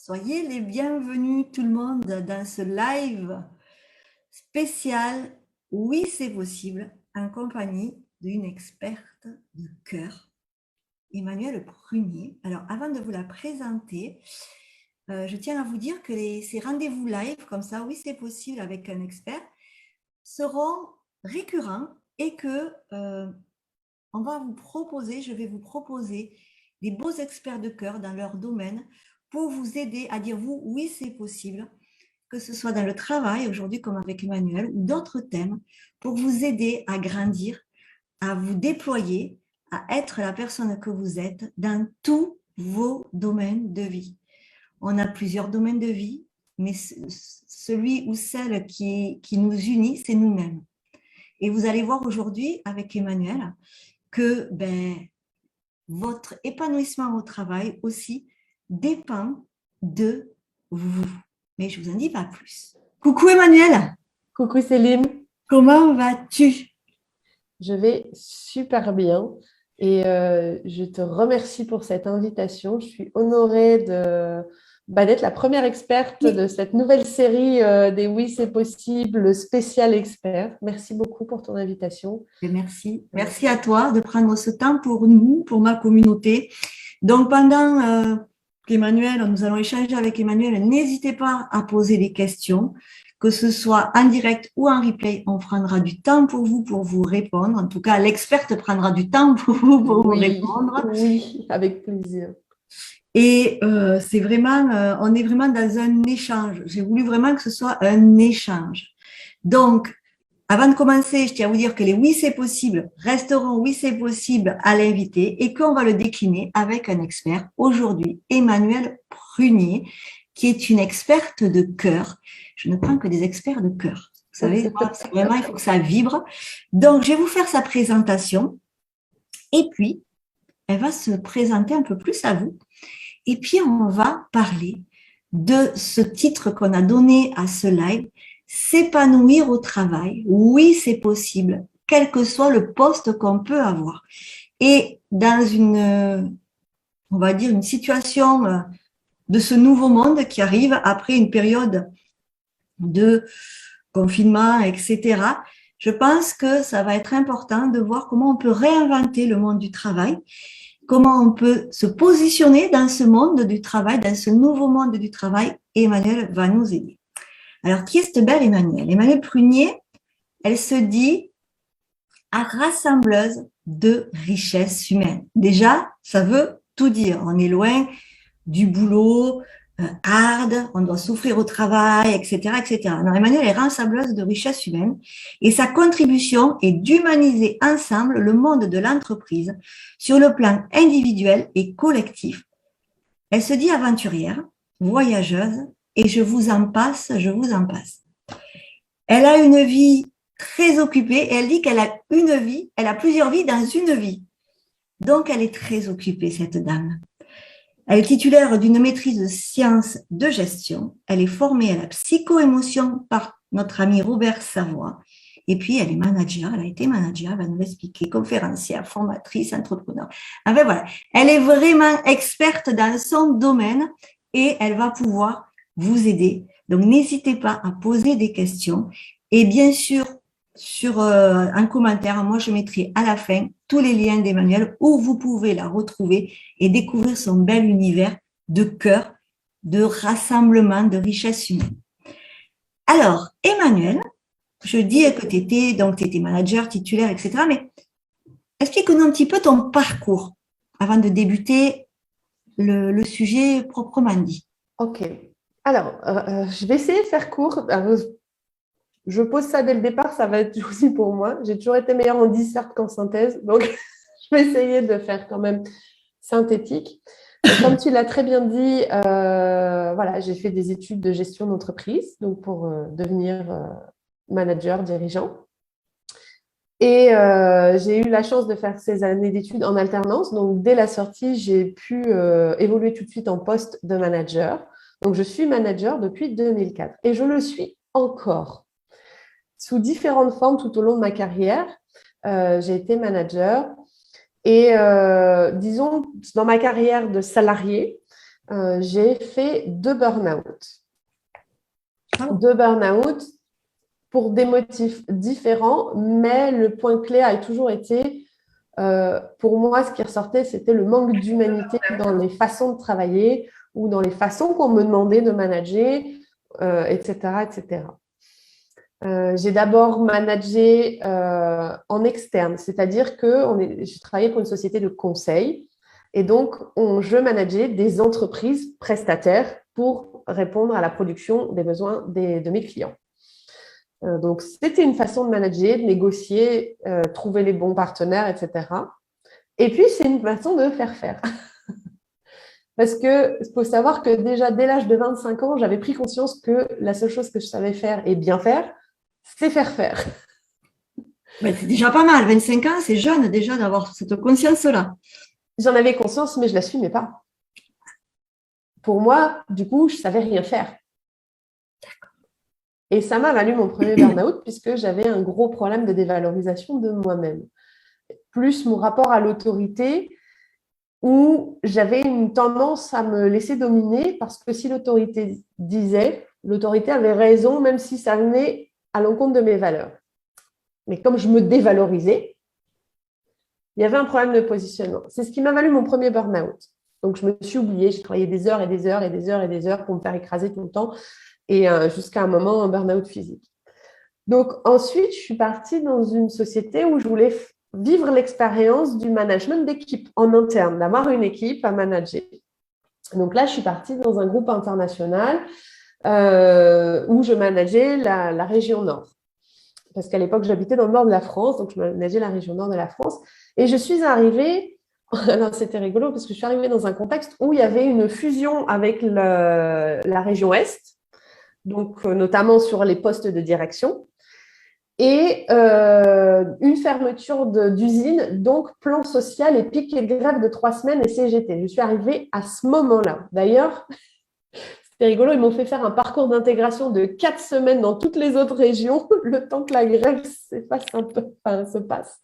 Soyez les bienvenus tout le monde dans ce live spécial Oui, c'est possible, en compagnie d'une experte de cœur, Emmanuelle Prunier. Alors, avant de vous la présenter, je tiens à vous dire que ces rendez-vous live, comme ça, Oui, c'est possible avec un expert, seront récurrents et que je vais vous proposer des beaux experts de cœur dans leur domaine pour vous aider à dire vous, oui, c'est possible, que ce soit dans le travail aujourd'hui comme avec Emmanuel ou d'autres thèmes, pour vous aider à grandir, à vous déployer, à être la personne que vous êtes dans tous vos domaines de vie. On a plusieurs domaines de vie, mais celui ou celle qui nous unit, c'est nous-mêmes. Et vous allez voir aujourd'hui avec Emmanuel que votre épanouissement au travail aussi dépend de vous. Mais je vous en dis pas plus. Coucou Emmanuel. Coucou Céline, Comment vas-tu? je vais super bien et je te remercie pour cette invitation. Je suis honorée d'être la première experte de cette nouvelle série des Oui, c'est possible, le spécial expert. Merci beaucoup pour ton invitation. Merci. Merci à toi de prendre ce temps pour nous, pour ma communauté. Donc, pendant qu'Emmanuel, nous allons échanger avec Emmanuel, n'hésitez pas à poser des questions, que ce soit en direct ou en replay. On prendra du temps pour vous répondre. En tout cas, l'experte prendra du temps pour vous répondre. Oui, avec plaisir. Et c'est vraiment, on est vraiment dans un échange. J'ai voulu vraiment que ce soit un échange. Donc, avant de commencer, je tiens à vous dire que les oui, c'est possible resteront oui, c'est possible à l'invité et qu'on va le décliner avec un expert. Aujourd'hui, Emmanuelle Prunier, qui est une experte de cœur. Je ne prends que des experts de cœur. Vous savez, c'est vraiment, il faut que ça vibre. Donc, je vais vous faire sa présentation et puis, elle va se présenter un peu plus à vous. Et puis, on va parler de ce titre qu'on a donné à ce live, s'épanouir au travail. Oui, c'est possible, quel que soit le poste qu'on peut avoir. Et dans on va dire, une situation de ce nouveau monde qui arrive après une période de confinement, etc., je pense que ça va être important de voir comment on peut réinventer le monde du travail, comment on peut se positionner dans ce monde du travail, dans ce nouveau monde du travail. Et Emmanuel va nous aider. Alors, qui est cette belle Emmanuelle? Emmanuelle Prunier, elle se dit rassembleuse de richesses humaines. Déjà, ça veut tout dire. On est loin du boulot hard, on doit souffrir au travail, etc., etc. Non, Emmanuelle est rassembleuse de richesses humaines et sa contribution est d'humaniser ensemble le monde de l'entreprise sur le plan individuel et collectif. Elle se dit aventurière, voyageuse et je vous en passe, je vous en passe. Elle a une vie très occupée et elle dit qu'elle a une vie, elle a plusieurs vies dans une vie. Donc, elle est très occupée, cette dame. Elle est titulaire d'une maîtrise de sciences de gestion. Elle est formée à la psycho-émotion par notre ami Robert Savoie. Et puis, elle est manager, elle a été manager, elle va nous l'expliquer, conférencière, formatrice, entrepreneur. Enfin, voilà, elle est vraiment experte dans son domaine et elle va pouvoir vous aider. Donc, n'hésitez pas à poser des questions. Et bien sûr, sur un commentaire, moi, je mettrai à la fin tous les liens d'Emmanuelle où vous pouvez la retrouver et découvrir son bel univers de cœur, de rassemblement, de richesse humaine. Alors, Emmanuelle, je dis que tu étais manager, titulaire, etc. Mais explique-nous un petit peu ton parcours avant de débuter le sujet proprement dit. Ok. Alors, je vais essayer de faire court. Je pose ça dès le départ, ça va être aussi pour moi. J'ai toujours été meilleure en dissert qu'en synthèse, donc je vais essayer de faire quand même synthétique. Donc, comme tu l'as très bien dit, voilà, j'ai fait des études de gestion d'entreprise, donc pour devenir manager, dirigeant. Et j'ai eu la chance de faire ces années d'études en alternance. Donc, dès la sortie, j'ai pu évoluer tout de suite en poste de manager. Donc, je suis manager depuis 2004 et je le suis encore sous différentes formes tout au long de ma carrière. J'ai été manager et disons, dans ma carrière de salarié, j'ai fait 2 burn-out. Ah, 2 burn-out pour des motifs différents, mais le point clé a toujours été, pour moi, ce qui ressortait, c'était le manque d'humanité dans les façons de travailler ou dans les façons qu'on me demandait de manager, etc., etc. J'ai d'abord managé en externe, c'est-à-dire que j'ai travaillé pour une société de conseil et donc je manageais des entreprises prestataires pour répondre à la production des besoins de mes clients. Donc, c'était une façon de manager, de négocier, trouver les bons partenaires, etc. Et puis, c'est une façon de faire faire. Parce qu'il faut savoir que déjà, dès l'âge de 25 ans, j'avais pris conscience que la seule chose que je savais faire et bien faire, c'est faire faire. ben, c'est déjà pas mal. 25 ans, c'est jeune déjà d'avoir cette conscience-là. J'en avais conscience, mais je ne l'assumais pas. Pour moi, du coup, je ne savais rien faire. Et ça m'a valu mon premier burn-out puisque j'avais un gros problème de dévalorisation de moi-même. Plus mon rapport à l'autorité où j'avais une tendance à me laisser dominer parce que si l'autorité disait, l'autorité avait raison même si ça venait à l'encontre de mes valeurs. Mais comme je me dévalorisais, il y avait un problème de positionnement. C'est ce qui m'a valu mon premier burn-out. Donc, je me suis oubliée, j'ai travaillé des heures et des heures et des heures et des heures pour me faire écraser tout le temps et jusqu'à un moment, un burn-out physique. Donc, ensuite, je suis partie dans une société où je voulais vivre l'expérience du management d'équipe en interne, d'avoir une équipe à manager. Donc là, je suis partie dans un groupe international où je manageais la région Nord. Parce qu'à l'époque, j'habitais dans le nord de la France, donc je manageais la région Nord de la France. Et je suis arrivée, alors c'était rigolo, parce que je suis arrivée dans un contexte où il y avait une fusion avec la région Est, donc notamment sur les postes de direction, et une fermeture d'usine, donc plan social et pic et grève de 3 semaines et CGT. Je suis arrivée à ce moment-là. D'ailleurs, c'était rigolo, ils m'ont fait faire un parcours d'intégration de 4 semaines dans toutes les autres régions, le temps que la grève se passe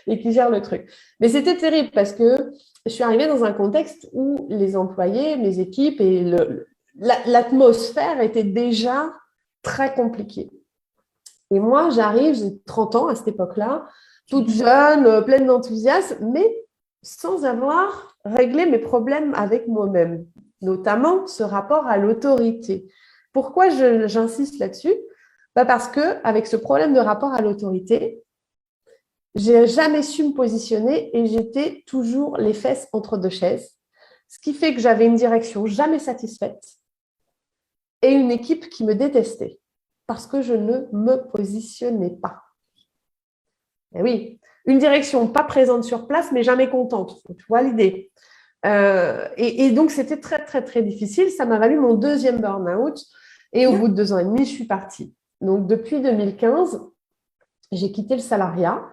et qu'ils gèrent le truc. Mais c'était terrible parce que je suis arrivée dans un contexte où les employés, mes équipes et l'atmosphère était déjà très compliquée. Et moi, j'arrive, j'ai 30 ans à cette époque-là, toute jeune, pleine d'enthousiasme, mais sans avoir réglé mes problèmes avec moi-même, notamment ce rapport à l'autorité. Pourquoi j'insiste là-dessus? Parce qu'avec ce problème de rapport à l'autorité, j'ai jamais su me positionner et j'étais toujours les fesses entre 2 chaises, ce qui fait que j'avais une direction jamais satisfaite et une équipe qui me détestait parce que je ne me positionnais pas. Et oui, une direction pas présente sur place, mais jamais contente. Tu vois l'idée. Et donc, c'était très, très, très difficile. Ça m'a valu mon 2e burn-out. Et au bout de 2 ans et demi, je suis partie. Donc, depuis 2015, j'ai quitté le salariat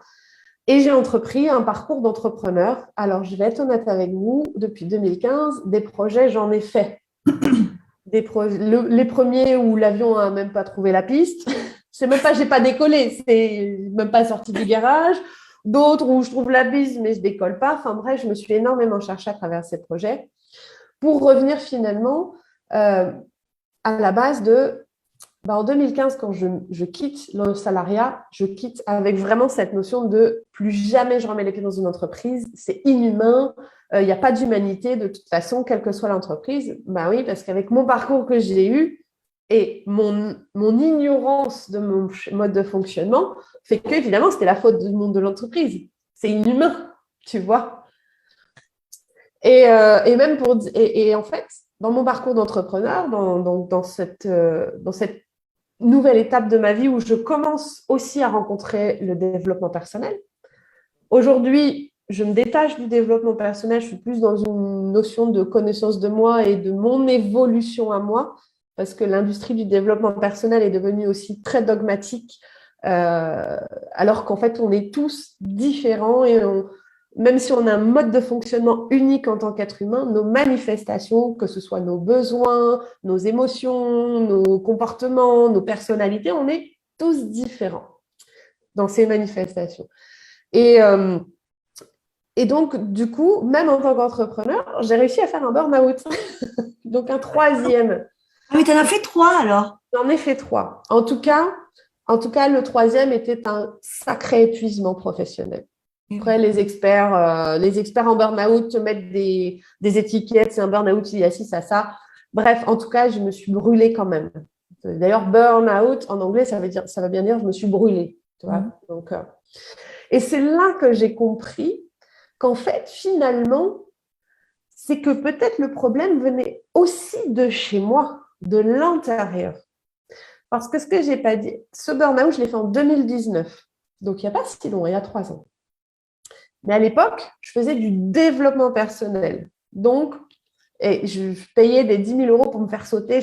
et j'ai entrepris un parcours d'entrepreneur. Alors, je vais être honnête avec vous, depuis 2015, des projets, j'en ai fait. Les premiers où l'avion n'a même pas trouvé la piste. C'est même pas, j'ai pas décollé, c'est même pas sorti du garage. D'autres où je trouve la piste, mais je décolle pas. Enfin bref, je me suis énormément cherchée à travers ces projets pour revenir finalement à la base de… en 2015, quand je quitte le salariat, je quitte avec vraiment cette notion de plus jamais je remets les pieds dans une entreprise, c'est inhumain, il n'y a pas d'humanité de toute façon, quelle que soit l'entreprise. Ben oui, parce qu'avec mon parcours que j'ai eu et mon ignorance de mon mode de fonctionnement, fait que évidemment, c'était la faute du monde de l'entreprise. C'est inhumain, tu vois. Et en fait, dans mon parcours d'entrepreneur, dans cette nouvelle étape de ma vie où je commence aussi à rencontrer le développement personnel. Aujourd'hui, je me détache du développement personnel, je suis plus dans une notion de connaissance de moi et de mon évolution à moi, parce que l'industrie du développement personnel est devenue aussi très dogmatique, alors qu'en fait, on est tous différents et même si on a un mode de fonctionnement unique en tant qu'être humain, nos manifestations, que ce soit nos besoins, nos émotions, nos comportements, nos personnalités, on est tous différents dans ces manifestations. Et Et donc, du coup, même en tant qu'entrepreneur, j'ai réussi à faire un burn-out. Donc, un troisième. Ah oui, tu en as fait 3 alors. J'en ai fait 3. Le troisième était un sacré épuisement professionnel. Eh Après, oui. les experts en burn-out te mettent des étiquettes, c'est un burn-out, il y a ci, ça. Bref, en tout cas, je me suis brûlée quand même. D'ailleurs, burn-out, en anglais, ça va bien dire je me suis brûlée. Tu vois. Mhm. Donc, et c'est là que j'ai compris qu'en fait, finalement, c'est que peut-être le problème venait aussi de chez moi, de l'intérieur. Parce que ce que je n'ai pas dit, ce burn-out, je l'ai fait en 2019. Donc, il n'y a pas si long, il y a 3 ans. Mais à l'époque, je faisais du développement personnel. Donc, et je payais des 10 000 euros pour me faire sauter.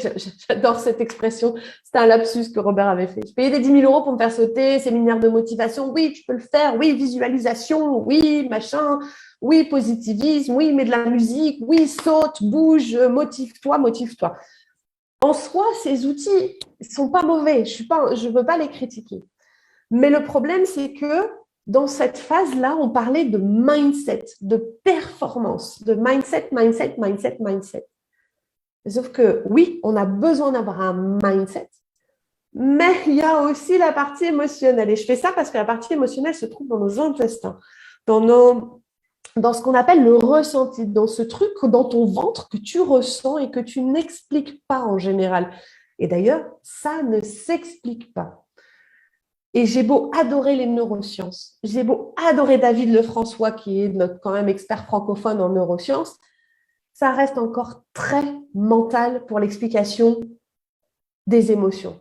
J'adore cette expression. C'était un lapsus que Robert avait fait. Je payais des 10 000 euros pour me faire sauter, séminaire de motivation. Oui, tu peux le faire. Oui, visualisation. Oui, machin. Oui, positivisme. Oui, mets de la musique. Oui, saute, bouge, motive-toi, motive-toi. En soi, ces outils ne sont pas mauvais. Je ne veux pas les critiquer. Mais le problème, c'est que dans cette phase-là, on parlait de mindset, de performance, de mindset. Sauf que oui, on a besoin d'avoir un mindset, mais il y a aussi la partie émotionnelle. Et je fais ça parce que la partie émotionnelle se trouve dans nos intestins, dans ce qu'on appelle le ressenti, dans ce truc dans ton ventre que tu ressens et que tu n'expliques pas en général. Et d'ailleurs, ça ne s'explique pas. Et j'ai beau adorer les neurosciences, j'ai beau adorer David Lefrançois, qui est notre quand même expert francophone en neurosciences, ça reste encore très mental pour l'explication des émotions.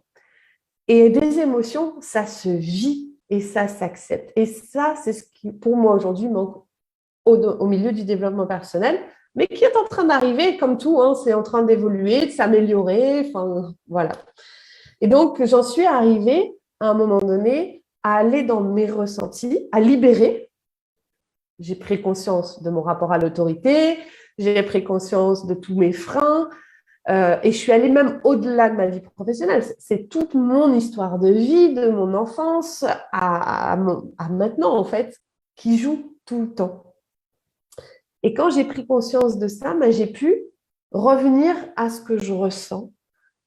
Et des émotions, ça se vit et ça s'accepte. Et ça, c'est ce qui, pour moi, aujourd'hui, manque au milieu du développement personnel, mais qui est en train d'arriver, comme tout, hein, c'est en train d'évoluer, de s'améliorer, enfin, voilà. Et donc, j'en suis arrivée, à un moment donné, à aller dans mes ressentis, à libérer. J'ai pris conscience de mon rapport à l'autorité, j'ai pris conscience de tous mes freins, et je suis allée même au-delà de ma vie professionnelle. C'est toute mon histoire de vie, de mon enfance à maintenant, en fait, qui joue tout le temps. Et quand j'ai pris conscience de ça, j'ai pu revenir à ce que je ressens,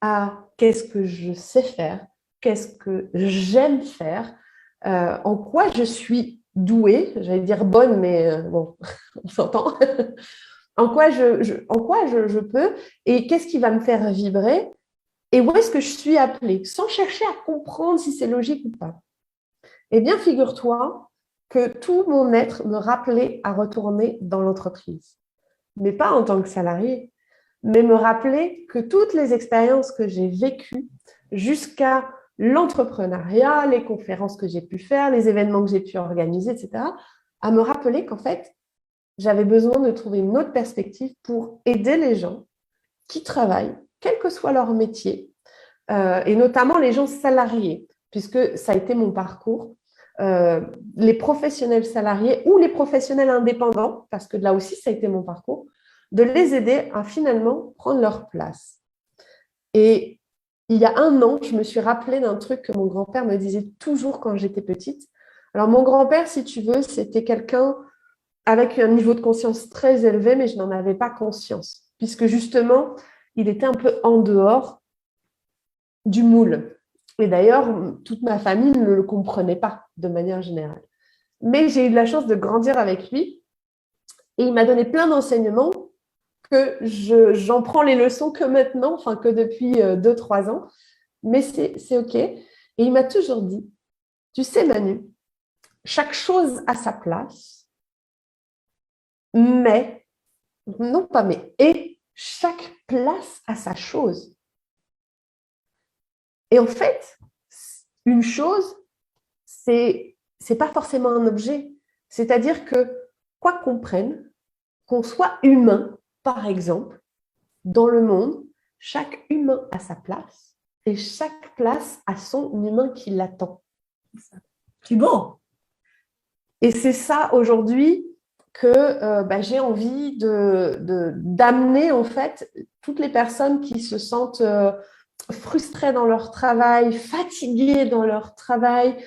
à qu'est-ce que je sais faire, qu'est-ce que j'aime faire, en quoi je suis douée, j'allais dire bonne, mais bon, on s'entend, en quoi je peux et qu'est-ce qui va me faire vibrer et où est-ce que je suis appelée, sans chercher à comprendre si c'est logique ou pas. Eh bien, figure-toi que tout mon être me rappelait à retourner dans l'entreprise, mais pas en tant que salarié, mais me rappeler que toutes les expériences que j'ai vécues jusqu'à l'entrepreneuriat, les conférences que j'ai pu faire, les événements que j'ai pu organiser, etc., à me rappeler qu'en fait, j'avais besoin de trouver une autre perspective pour aider les gens qui travaillent, quel que soit leur métier, et notamment les gens salariés, puisque ça a été mon parcours. Les professionnels salariés ou les professionnels indépendants, parce que là aussi, ça a été mon parcours, de les aider à finalement prendre leur place. Et il y a 1 an, je me suis rappelée d'un truc que mon grand-père me disait toujours quand j'étais petite. Alors, mon grand-père, si tu veux, c'était quelqu'un avec un niveau de conscience très élevé, mais je n'en avais pas conscience, puisque justement, il était un peu en dehors du moule. Et d'ailleurs, toute ma famille ne le comprenait pas de manière générale. Mais j'ai eu de la chance de grandir avec lui et il m'a donné plein d'enseignements que j'en prends les leçons que maintenant, enfin que depuis 2-3 ans, mais c'est OK. Et il m'a toujours dit, tu sais Manu, chaque chose a sa place, mais, non pas mais, et chaque place a sa chose. Et en fait, une chose, c'est pas forcément un objet. C'est-à-dire que, quoi qu'on prenne, qu'on soit humain, par exemple, dans le monde, chaque humain a sa place et chaque place a son humain qui l'attend. C'est beau. Et c'est ça aujourd'hui que j'ai envie d'amener en fait toutes les personnes qui se sentent frustrées dans leur travail, fatiguées dans leur travail,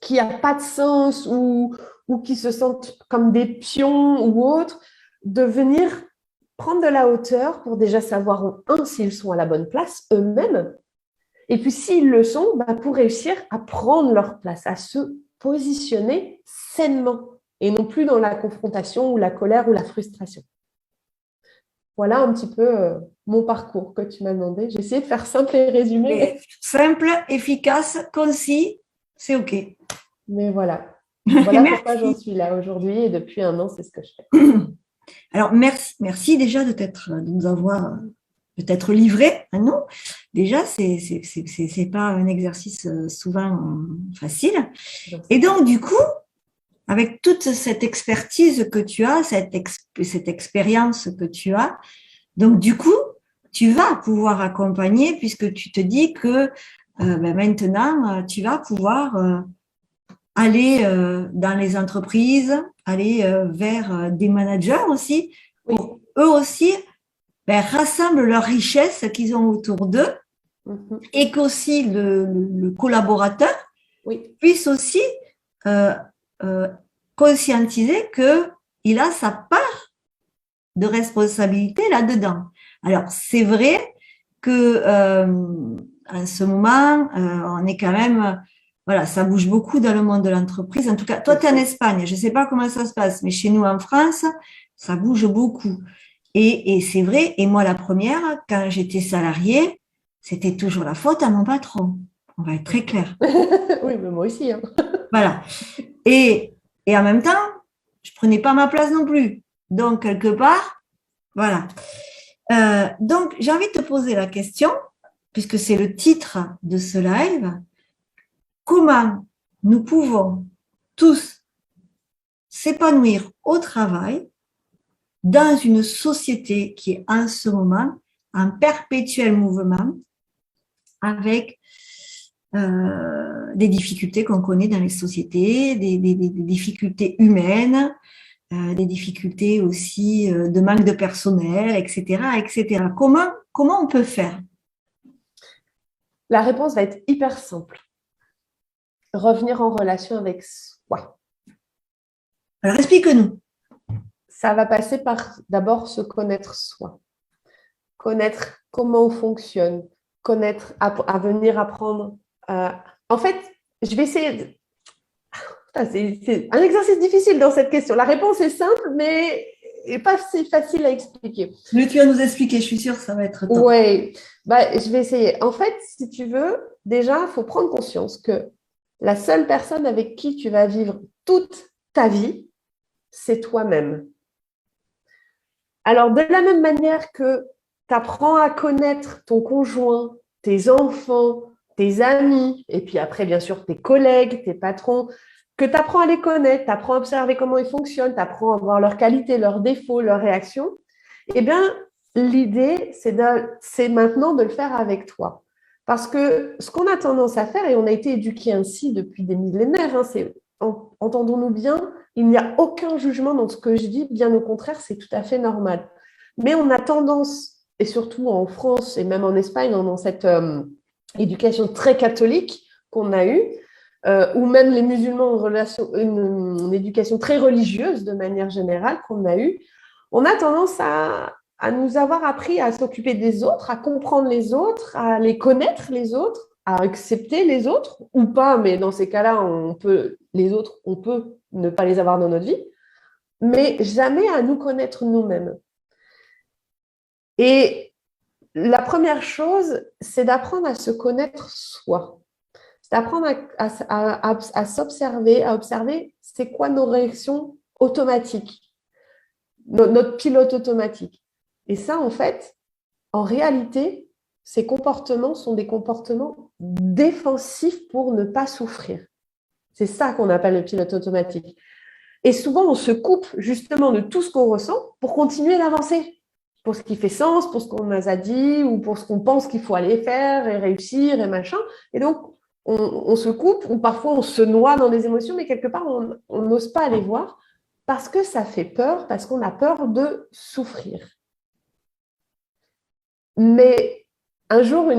qui n'a pas de sens ou ou qui se sentent comme des pions ou autres, de venir prendre de la hauteur pour déjà savoir, s'ils sont à la bonne place eux-mêmes, et puis s'ils le sont, pour réussir à prendre leur place, à se positionner sainement, et non plus dans la confrontation ou la colère ou la frustration. Voilà un petit peu mon parcours que tu m'as demandé. J'ai essayé de faire simple et résumé. Et simple, efficace, concis, c'est OK. Mais voilà. Voilà pourquoi j'en suis là aujourd'hui. Et depuis 1 an, c'est ce que je fais. Alors, merci déjà de nous avoir peut-être livré à nous. Déjà, c'est pas un exercice souvent facile. Et donc, du coup, avec toute cette expertise que tu as, cette expérience que tu as, donc du coup, tu vas pouvoir accompagner puisque tu te dis que maintenant, tu vas pouvoir aller dans les entreprises, aller vers des managers aussi, pour eux aussi rassemblent leurs richesses qu'ils ont autour d'eux et qu'aussi le collaborateur puisse aussi conscientiser qu'il a sa part de responsabilité là-dedans. Alors, c'est vrai que en ce moment, on est quand même, voilà, ça bouge beaucoup dans le monde de l'entreprise. En tout cas, toi, tu es en Espagne, je ne sais pas comment ça se passe, mais chez nous en France, ça bouge beaucoup. Et c'est vrai, et moi la première, quand j'étais salariée, c'était toujours la faute à mon patron. On va être très clair. Oui, mais moi aussi. Hein. Voilà. Et en même temps, je ne prenais pas ma place non plus. Donc, quelque part, voilà. Donc, j'ai envie de te poser la question, puisque c'est le titre de ce live. Comment nous pouvons tous s'épanouir au travail dans une société qui est en ce moment en perpétuel mouvement avec des difficultés qu'on connaît dans les sociétés, des difficultés humaines, des difficultés aussi de manque de personnel, etc., etc. Comment on peut faire? La réponse va être hyper simple. Revenir en relation avec soi. Alors, explique-nous. Ça va passer par d'abord se connaître soi. Connaître comment on fonctionne. Connaître, à venir apprendre. En fait, je vais essayer... C'est un exercice difficile dans cette question. La réponse est simple, mais pas si facile à expliquer. Mais tu vas nous expliquer, je suis sûre que ça va être top. Oui, je vais essayer. En fait, si tu veux, déjà, il faut prendre conscience que la seule personne avec qui tu vas vivre toute ta vie, c'est toi-même. Alors, de la même manière que tu apprends à connaître ton conjoint, tes enfants, tes amis, et puis après, bien sûr, tes collègues, tes patrons, que tu apprends à les connaître, tu apprends à observer comment ils fonctionnent, tu apprends à voir leurs qualités, leurs défauts, leurs réactions, eh bien, l'idée, c'est maintenant de le faire avec toi. Parce que ce qu'on a tendance à faire, et on a été éduqués ainsi depuis des millénaires, entendons-nous bien, il n'y a aucun jugement dans ce que je dis, bien au contraire, c'est tout à fait normal. Mais on a tendance, et surtout en France et même en Espagne, dans cette éducation très catholique qu'on a eue, ou même les musulmans ont une éducation très religieuse de manière générale qu'on a eue, on a tendance à nous avoir appris à s'occuper des autres, à comprendre les autres, à les connaître les autres, à accepter les autres, ou pas, mais dans ces cas-là, on peut ne pas les avoir dans notre vie, mais jamais à nous connaître nous-mêmes. Et la première chose, c'est d'apprendre à se connaître soi. C'est d'apprendre à s'observer, à observer c'est quoi nos réactions automatiques, notre pilote automatique. Et ça, en fait, en réalité, ces comportements sont des comportements défensifs pour ne pas souffrir. C'est ça qu'on appelle le pilote automatique. Et souvent, on se coupe justement de tout ce qu'on ressent pour continuer d'avancer, pour ce qui fait sens, pour ce qu'on nous a dit ou pour ce qu'on pense qu'il faut aller faire et réussir et machin. Et donc, on se coupe ou parfois on se noie dans des émotions, mais quelque part, on n'ose pas aller voir parce que ça fait peur, parce qu'on a peur de souffrir. Mais un jour,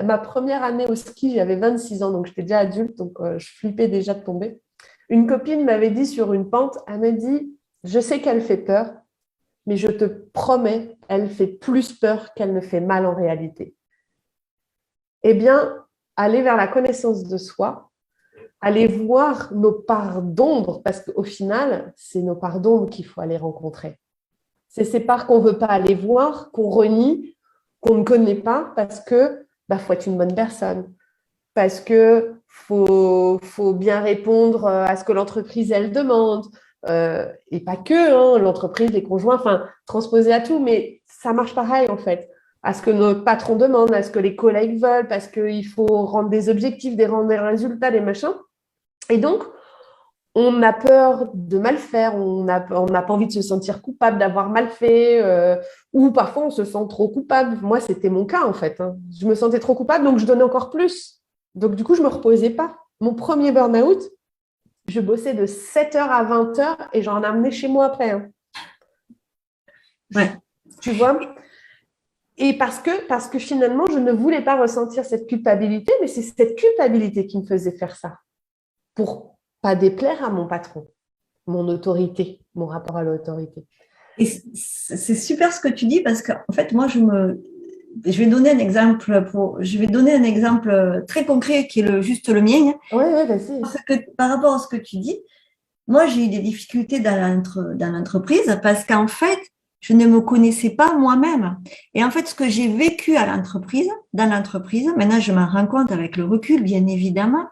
ma première année au ski, j'avais 26 ans, donc j'étais déjà adulte, donc je flippais déjà de tomber. Une copine m'avait dit sur une pente, elle m'a dit, je sais qu'elle fait peur, mais je te promets, elle fait plus peur qu'elle ne fait mal en réalité. Eh bien, aller vers la connaissance de soi, aller voir nos parts d'ombre, parce qu'au final, c'est nos parts d'ombre qu'il faut aller rencontrer. C'est ces parts qu'on ne veut pas aller voir, qu'on renie, qu'on ne connaît pas, parce que faut être une bonne personne, parce que faut bien répondre à ce que l'entreprise, elle demande, et pas que, hein, l'entreprise, les conjoints, enfin, transposer à tout, mais ça marche pareil, en fait. À ce que notre patron demande, à ce que les collègues veulent, parce qu'il faut rendre des objectifs, rendre des résultats, des machins. Et donc, on a peur de mal faire, on n'a pas envie de se sentir coupable d'avoir mal fait, ou parfois on se sent trop coupable. Moi, c'était mon cas en fait, hein. Je me sentais trop coupable, donc je donnais encore plus. Donc du coup, je ne me reposais pas. Mon premier burn-out, je bossais de 7h à 20h et j'en amenais chez moi après, hein. Ouais. Tu vois? Et parce que finalement, je ne voulais pas ressentir cette culpabilité, mais c'est cette culpabilité qui me faisait faire ça. Pour pas déplaire à mon patron, mon autorité, mon rapport à l'autorité. Et c'est super ce que tu dis parce qu'en fait, moi, je vais donner un exemple très concret qui est juste le mien. Oui, vas-y. Par rapport à ce que tu dis, moi, j'ai eu des difficultés dans l'entreprise parce qu'en fait, je ne me connaissais pas moi-même. Et en fait, ce que j'ai vécu dans l'entreprise, maintenant, je m'en rends compte avec le recul, bien évidemment,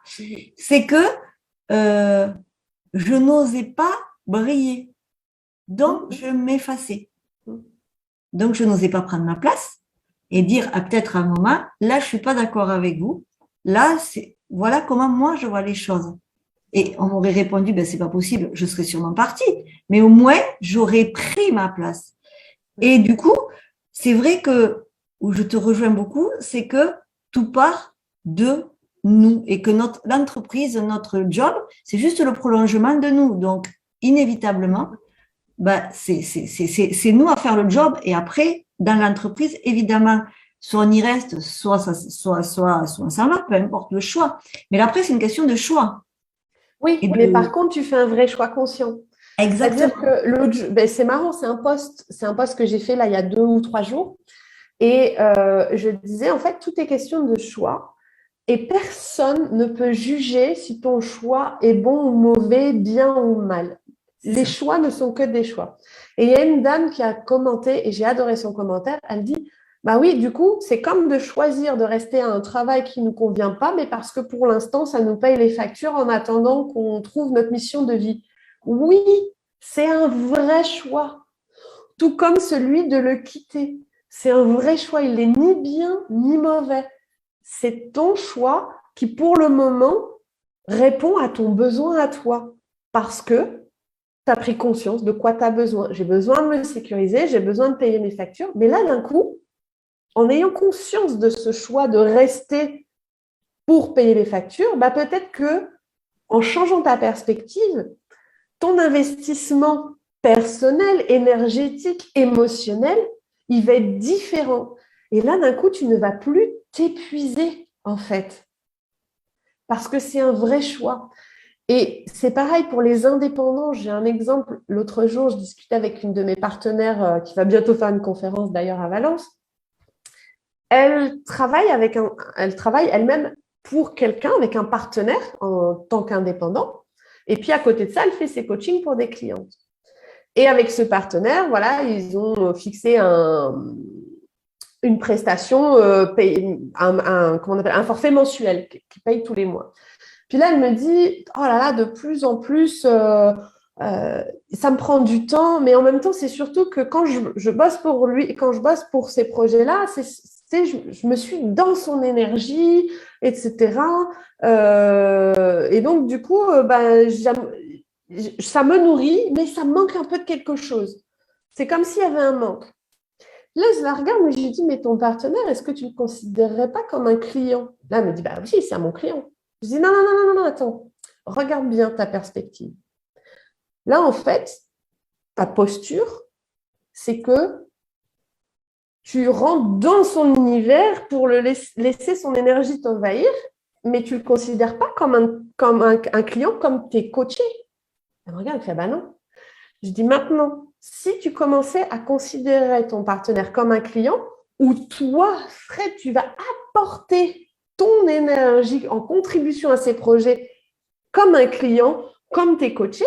c'est que je n'osais pas briller. Donc, je m'effaçais. Donc, je n'osais pas prendre ma place et dire peut-être à un moment, là, je suis pas d'accord avec vous. Là, voilà comment moi je vois les choses. Et on m'aurait répondu, c'est pas possible, je serais sûrement partie. Mais au moins, j'aurais pris ma place. Et du coup, c'est vrai que, où je te rejoins beaucoup, c'est que tout part de nous et que l'entreprise, notre job, c'est juste le prolongement de nous. Donc, inévitablement, c'est nous à faire le job et après, dans l'entreprise, évidemment, soit on y reste, soit on s'en va, peu importe le choix. Mais après, c'est une question de choix. Oui, mais par contre, tu fais un vrai choix conscient. Exactement. C'est-à-dire que c'est marrant, c'est un post que j'ai fait là il y a 2 ou 3 jours. Et je disais, en fait, tout est question de choix. Et personne ne peut juger si ton choix est bon ou mauvais, bien ou mal. Les choix ne sont que des choix. Et il y a une dame qui a commenté, et j'ai adoré son commentaire, elle dit, oui, du coup, c'est comme de choisir de rester à un travail qui ne nous convient pas, mais parce que pour l'instant, ça nous paye les factures en attendant qu'on trouve notre mission de vie. Oui, c'est un vrai choix, tout comme celui de le quitter. C'est un vrai choix, il n'est ni bien ni mauvais. C'est ton choix qui, pour le moment, répond à ton besoin à toi, parce que tu as pris conscience de quoi tu as besoin. J'ai besoin de me sécuriser, j'ai besoin de payer mes factures, mais là, d'un coup, en ayant conscience de ce choix de rester pour payer les factures, peut-être que en changeant ta perspective, ton investissement personnel, énergétique, émotionnel, il va être différent. Et là, d'un coup, tu ne vas plus t'épuiser, en fait, parce que c'est un vrai choix. Et c'est pareil pour les indépendants. J'ai un exemple. L'autre jour, je discutais avec une de mes partenaires qui va bientôt faire une conférence d'ailleurs à Valence. Elle travaille elle-même pour quelqu'un, avec un partenaire en tant qu'indépendant. Et puis à côté de ça, elle fait ses coachings pour des clientes. Et avec ce partenaire, voilà, ils ont fixé une prestation, un forfait mensuel qui paye tous les mois. Puis là, elle me dit, oh là là, de plus en plus, ça me prend du temps, mais en même temps, c'est surtout que quand je bosse pour lui, quand je bosse pour ces projets-là, je me suis dans son énergie, etc. Et donc, du coup, ça me nourrit, mais ça me manque un peu de quelque chose. C'est comme s'il y avait un manque. Là, je la regarde, mais je lui dis, mais ton partenaire, est-ce que tu ne le considérerais pas comme un client? Là, elle me dit, oui, c'est mon client. Je dis, non, attends, regarde bien ta perspective. Là, en fait, ta posture, c'est que tu rentres dans son univers pour le laisser son énergie t'envahir mais tu ne le considères pas comme un client, comme tu es coaché. Elle me regarde, elle fait, bah non. Je dis maintenant, si tu commençais à considérer ton partenaire comme un client, où toi, Fred, tu vas apporter ton énergie en contribution à ces projets comme un client, comme tu es coaché,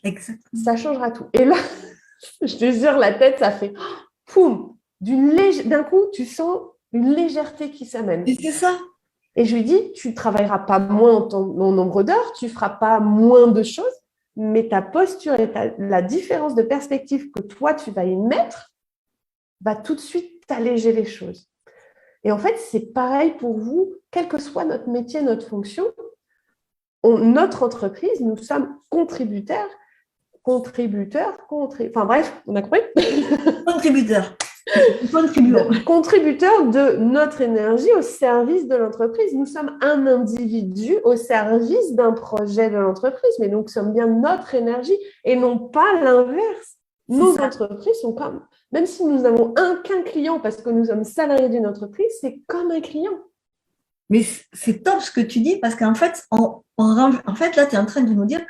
Exactement. ça changera tout. Et là, je te jure, la tête, ça fait poum, d'un coup, tu sens une légèreté qui s'amène. Et c'est ça. Et je lui dis, tu ne travailleras pas moins en nombre d'heures, tu ne feras pas moins de choses, mais ta posture et la différence de perspective que toi, tu vas y mettre, va tout de suite t'alléger les choses. Et en fait, c'est pareil pour vous, quel que soit notre métier, notre fonction, notre entreprise, nous sommes contributeurs, enfin bref, on a compris. Contributeur. Contribuons. Contributeur de notre énergie au service de l'entreprise. Nous sommes un individu au service d'un projet de l'entreprise, mais nous sommes bien notre énergie et non pas l'inverse. Nos entreprises sont comme, même si nous n'avons qu'un client parce que nous sommes salariés d'une entreprise, c'est comme un client. Mais c'est top ce que tu dis parce qu'en fait, en fait là, tu es en train de nous dire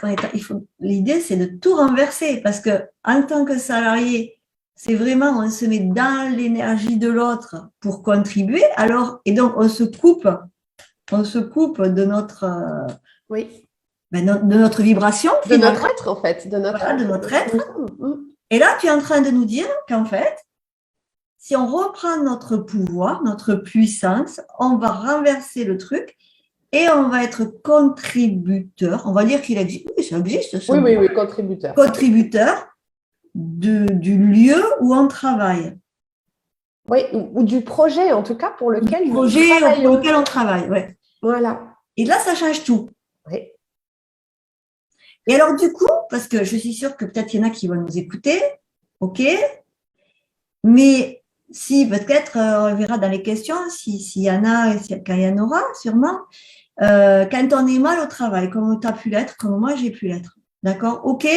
l'idée, c'est de tout renverser parce que en tant que salarié, c'est vraiment, on se met dans l'énergie de l'autre pour contribuer. Alors, et donc, on se coupe de notre, oui. De notre vibration. De notre être, en fait. De notre être. Et là, tu es en train de nous dire qu'en fait, si on reprend notre pouvoir, notre puissance, on va renverser le truc et on va être contributeur. On va dire qu'il existe. Oui, ça existe. Ça. Oui, contributeur. Contributeur du lieu où on travaille. Oui, ou du projet, en tout cas, pour lequel pour lequel on travaille, ouais. Voilà. Et là, ça change tout. Oui. Et alors, du coup, parce que je suis sûre que peut-être il y en a qui vont nous écouter, ok, mais si peut-être, on verra dans les questions, s'il y en a, quand il y en aura, sûrement, quand on est mal au travail, comme tu as pu l'être, comme moi j'ai pu l'être, d'accord, ok,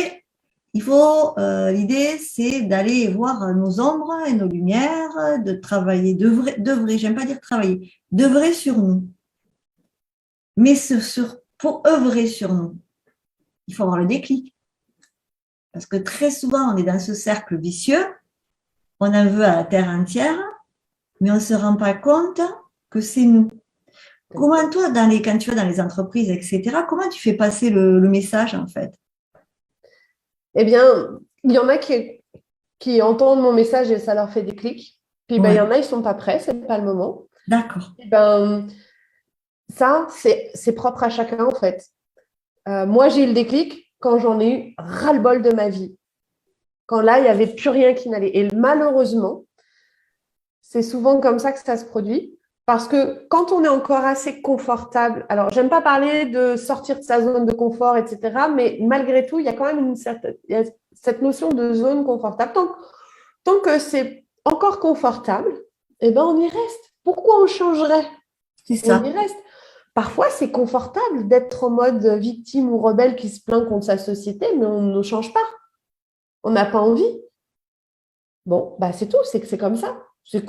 il faut, l'idée c'est d'aller voir nos ombres et nos lumières, de travailler, d'œuvrer, j'aime pas dire travailler, d'œuvrer sur nous. Mais pour œuvrer sur nous, il faut avoir le déclic. Parce que très souvent, on est dans ce cercle vicieux, on en veut à la terre entière, mais on ne se rend pas compte que c'est nous. Comment toi, quand tu vas dans les entreprises, etc., comment tu fais passer le message en fait? Eh bien, il y en a qui entendent mon message et ça leur fait des clics. Puis il y en a, ils ne sont pas prêts, ce n'est pas le moment. D'accord. Ça, c'est propre à chacun en fait. Moi, j'ai eu le déclic quand j'en ai eu ras-le-bol de ma vie. Quand là, il n'y avait plus rien qui n'allait. Et malheureusement, c'est souvent comme ça que ça se produit. Parce que quand on est encore assez confortable, alors j'aime pas parler de sortir de sa zone de confort, etc., mais malgré tout, il y a quand même cette notion de zone confortable. Tant que c'est encore confortable, eh ben on y reste. Pourquoi on changerait? C'est ça. On y reste. Parfois, c'est confortable d'être en mode victime ou rebelle qui se plaint contre sa société, mais on ne change pas. On n'a pas envie. Bon, bah c'est tout, c'est que c'est comme ça. Il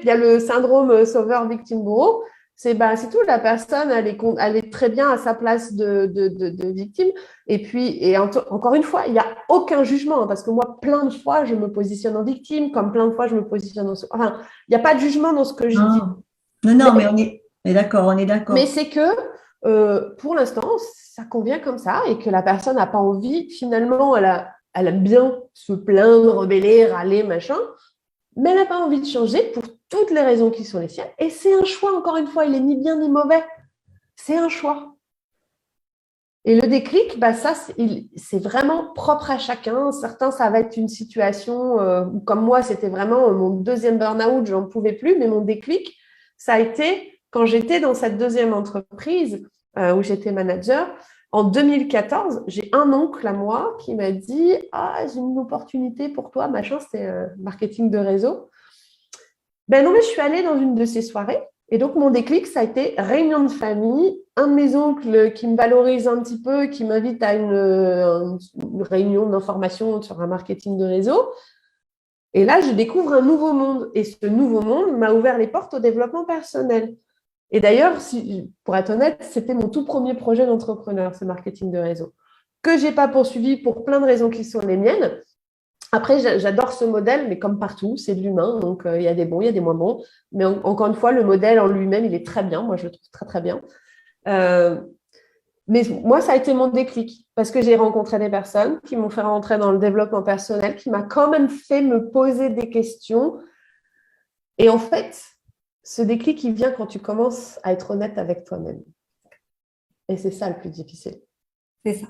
y a le syndrome sauveur-victime-bourreau. C'est tout, la personne, elle est très bien à sa place de victime. Encore une fois, il n'y a aucun jugement, parce que moi, plein de fois, je me positionne en victime, comme plein de fois, je me positionne en... Enfin, il n'y a pas de jugement dans ce que je dis. Non, mais on est d'accord, Mais c'est que, pour l'instant, ça convient comme ça, et que la personne n'a pas envie, finalement, elle aime bien se plaindre, rebeller, râler, machin, mais elle n'a pas envie de changer pour toutes les raisons qui sont les siennes. Et c'est un choix, encore une fois, il n'est ni bien ni mauvais. C'est un choix. Et le déclic, ça, c'est vraiment propre à chacun. Certains, ça va être une situation, comme moi, c'était vraiment mon deuxième burn-out, j'en pouvais plus, mais mon déclic, ça a été quand j'étais dans cette deuxième entreprise où j'étais manager. En 2014, j'ai un oncle à moi qui m'a dit « Ah, j'ai une opportunité pour toi, machin, c'était marketing de réseau. » Ben non, mais je suis allée dans une de ces soirées. Et donc, mon déclic, ça a été réunion de famille, un de mes oncles qui me valorise un petit peu, qui m'invite à une réunion d'information sur un marketing de réseau. Et là, je découvre un nouveau monde. Et ce nouveau monde m'a ouvert les portes au développement personnel. Et d'ailleurs, pour être honnête, c'était mon tout premier projet d'entrepreneur, ce marketing de réseau, que je n'ai pas poursuivi pour plein de raisons qui sont les miennes. Après, j'adore ce modèle, mais comme partout, c'est de l'humain. Donc, il y a des bons, il y a des moins bons. Mais encore une fois, le modèle en lui-même, il est très bien. Moi, je le trouve très, très bien. Mais moi, ça a été mon déclic parce que j'ai rencontré des personnes qui m'ont fait rentrer dans le développement personnel, qui m'a quand même fait me poser des questions. Et en fait, ce déclic, il vient quand tu commences à être honnête avec toi-même. Et c'est ça le plus difficile. C'est ça,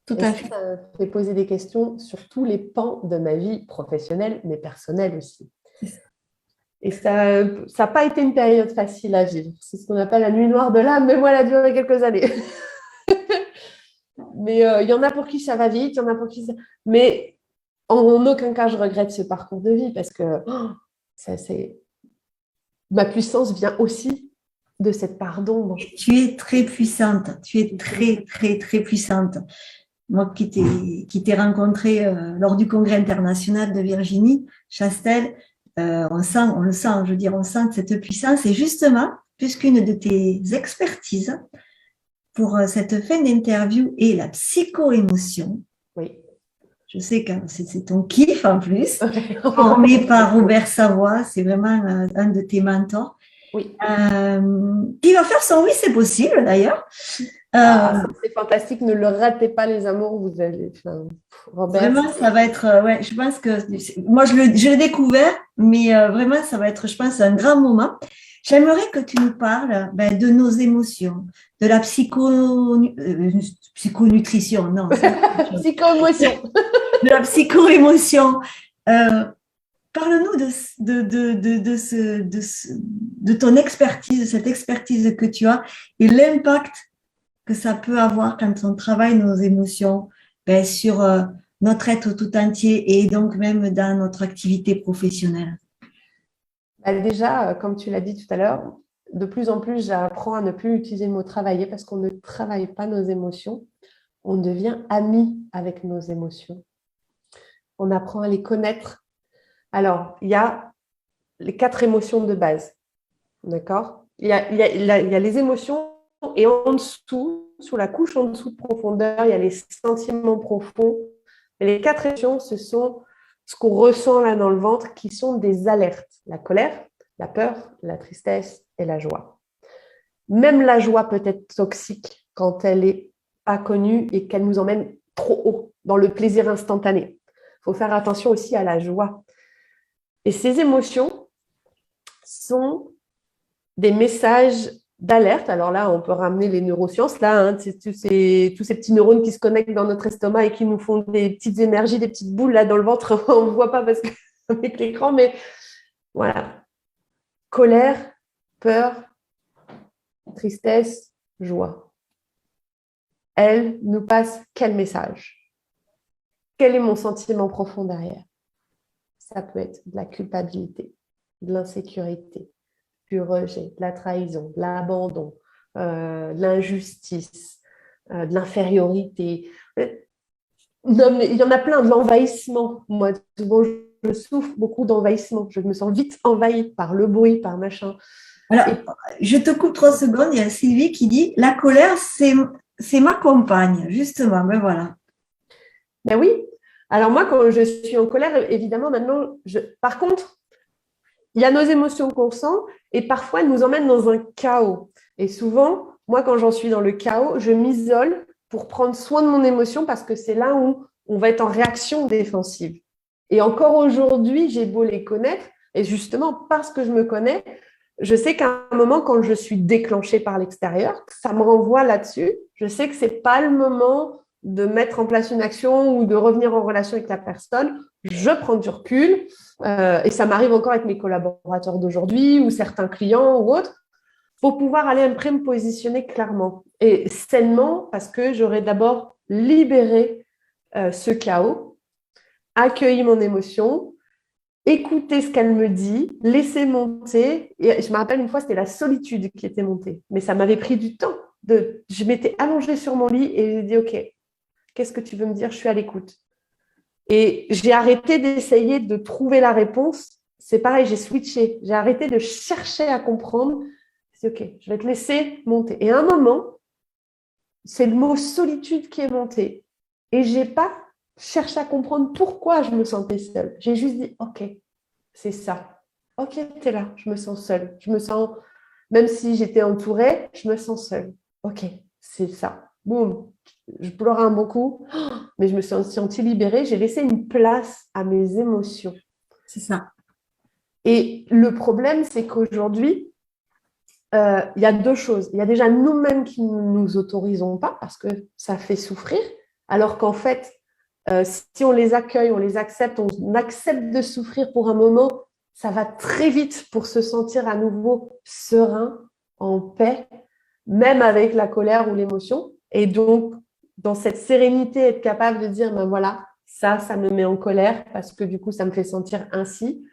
tout à fait. Ça me fait poser des questions sur tous les pans de ma vie professionnelle, mais personnelle aussi. Et ça n'a pas été une période facile à vivre. C'est ce qu'on appelle la nuit noire de l'âme, mais moi, elle a duré quelques années. Mais il y en a pour qui ça va vite, il y en a pour qui ça... Mais en aucun cas, je regrette ce parcours de vie parce que ma puissance vient aussi de cette part d'ombre. Tu es très puissante, tu es très, très, très puissante. Moi qui t'ai rencontré lors du congrès international de Virginie Chastel, on le sent, je veux dire, on sent cette puissance. Et justement, puisqu'une de tes expertises pour cette fin d'interview est la psycho-émotion. Oui. Je sais que c'est ton kiff en plus, formé par Robert Savoie, c'est vraiment un de tes mentors. Oui. Qui va faire son oui, c'est possible d'ailleurs. C'est fantastique, ne le ratez pas les amours, vous allez. Robert, vraiment, ça va être, ouais, je pense que moi je l'ai découvert, mais vraiment ça va être, je pense, un grand moment. J'aimerais que tu nous parles de nos émotions, de la psychonutrition, non. Psycho-émotion. De la psycho-émotion. Parle-nous de ton expertise, de cette expertise que tu as et l'impact que ça peut avoir quand on travaille nos émotions sur notre être tout entier et donc même dans notre activité professionnelle. Déjà, comme tu l'as dit tout à l'heure, de plus en plus, j'apprends à ne plus utiliser le mot travailler parce qu'on ne travaille pas nos émotions. On devient ami avec nos émotions. On apprend à les connaître. Alors, il y a les 4 émotions de base. D'accord ? Il y a les émotions et en dessous, sous la couche en dessous de profondeur, il y a les sentiments profonds. Et les 4 émotions, ce sont ce qu'on ressent là dans le ventre, qui sont des alertes. La colère, la peur, la tristesse et la joie. Même la joie peut être toxique quand elle n'est pas connue et qu'elle nous emmène trop haut dans le plaisir instantané. Il faut faire attention aussi à la joie. Et ces émotions sont des messages d'alerte. Alors là, on peut ramener les neurosciences, là, tous ces petits neurones qui se connectent dans notre estomac et qui nous font des petites énergies, des petites boules là dans le ventre. On ne voit pas parce que avec l'écran, mais voilà. Colère, peur, tristesse, joie. Elle nous passe quel message? Quel est mon sentiment profond derrière? Ça peut être de la culpabilité, de l'insécurité, du rejet, de la trahison, de l'abandon, de l'injustice, de l'infériorité. Non, il y en a plein, de l'envahissement. Moi, souvent, je souffre beaucoup d'envahissement. Je me sens vite envahie par le bruit, par machin. Alors, je te coupe 3 secondes. Il y a Sylvie qui dit « La colère, c'est ma compagne. » Justement, ben voilà. Ben oui. Alors moi, quand je suis en colère, évidemment, maintenant, par contre, il y a nos émotions qu'on sent et parfois, elles nous emmènent dans un chaos. Et souvent, moi, quand j'en suis dans le chaos, je m'isole pour prendre soin de mon émotion parce que c'est là où on va être en réaction défensive. Et encore aujourd'hui, j'ai beau les connaître, et justement, parce que je me connais, je sais qu'à un moment, quand je suis déclenchée par l'extérieur, ça me renvoie là-dessus. Je sais que ce n'est pas le moment de mettre en place une action ou de revenir en relation avec la personne. Je prends du recul, et ça m'arrive encore avec mes collaborateurs d'aujourd'hui ou certains clients ou autres, pour pouvoir aller après me positionner clairement et sainement parce que j'aurais d'abord libéré ce chaos, accueilli mon émotion, écouter ce qu'elle me dit, laisser monter. Et je me rappelle une fois, c'était la solitude qui était montée, mais ça m'avait pris du temps. Je m'étais allongée sur mon lit et j'ai dit « Ok, qu'est-ce que tu veux me dire? Je suis à l'écoute. » Et j'ai arrêté d'essayer de trouver la réponse. C'est pareil, j'ai switché. J'ai arrêté de chercher à comprendre. C'est OK, je vais te laisser monter. Et à un moment, c'est le mot solitude qui est monté. Et je n'ai pas cherché à comprendre pourquoi je me sentais seule. J'ai juste dit, OK, c'est ça. OK, tu es là, je me sens seule. Je me sens, même si j'étais entourée, je me sens seule. OK, c'est ça. Boum, je pleurais un bon coup, mais je me suis sentie libérée. J'ai laissé une place à mes émotions. C'est ça. Et le problème, c'est qu'aujourd'hui, il y a deux choses. Il y a déjà nous-mêmes qui ne nous autorisons pas parce que ça fait souffrir, alors qu'en fait, si on les accueille, on les accepte, on accepte de souffrir pour un moment, ça va très vite pour se sentir à nouveau serein, en paix, même avec la colère ou l'émotion. Et donc, dans cette sérénité, être capable de dire, ben voilà, ça me met en colère parce que du coup, ça me fait sentir ainsi.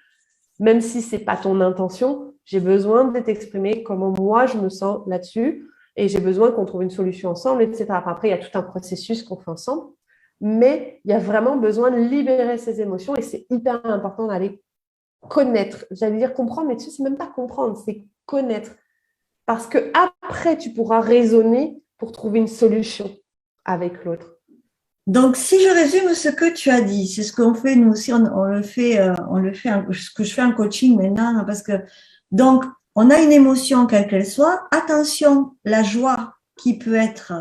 Même si ce n'est pas ton intention, j'ai besoin de t'exprimer comment moi je me sens là-dessus et j'ai besoin qu'on trouve une solution ensemble, etc. Après, il y a tout un processus qu'on fait ensemble, mais il y a vraiment besoin de libérer ces émotions et c'est hyper important d'aller connaître. J'allais dire comprendre, mais tu sais, c'est même pas comprendre, c'est connaître. Parce que après, tu pourras raisonner pour trouver une solution avec l'autre. Donc, si je résume ce que tu as dit, c'est ce qu'on fait, nous aussi, on le fait, ce que je fais en coaching maintenant, parce que, donc, on a une émotion, quelle qu'elle soit. Attention, la joie qui peut être